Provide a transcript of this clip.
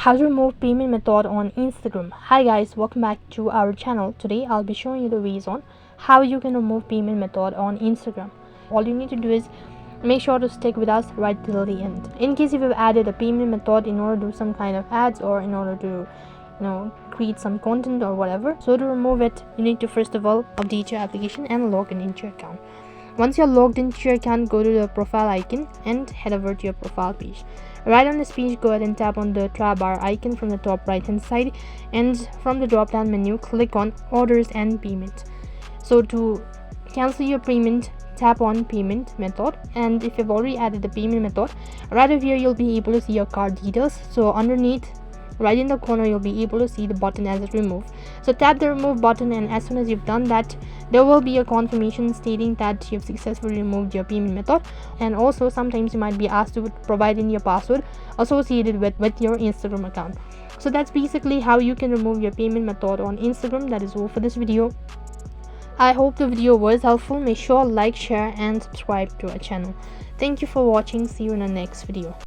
How to remove payment method on Instagram. Hi guys, welcome back to our channel. Today I'll be showing you the ways on how you can remove payment method on Instagram. All you need to do is make sure to stick with us right till the end. In case if you've added a payment method in order to do some kind of ads or in order to create some content or whatever, so to remove it you need to first of all update your application and log in into your account. Once you're logged into your account, go to the profile icon and head over to your profile page. Right on this page, go ahead and tap on the tab bar icon from the top right hand side, and from the drop down menu click on orders and payment. So to cancel your payment, tap on payment method, and if you've already added the payment method, right over here you'll be able to see your card details. So underneath right in the corner you'll be able to see the button as remove. So tap the remove button, and as soon as you've done that, there will be a confirmation stating that you've successfully removed your payment method. And also sometimes you might be asked to provide in your password associated with your Instagram account. So that's basically how you can remove your payment method on Instagram. That is all for this video. I hope the video was helpful. Make sure like, share and subscribe to our channel. Thank you for watching. See you in the next video.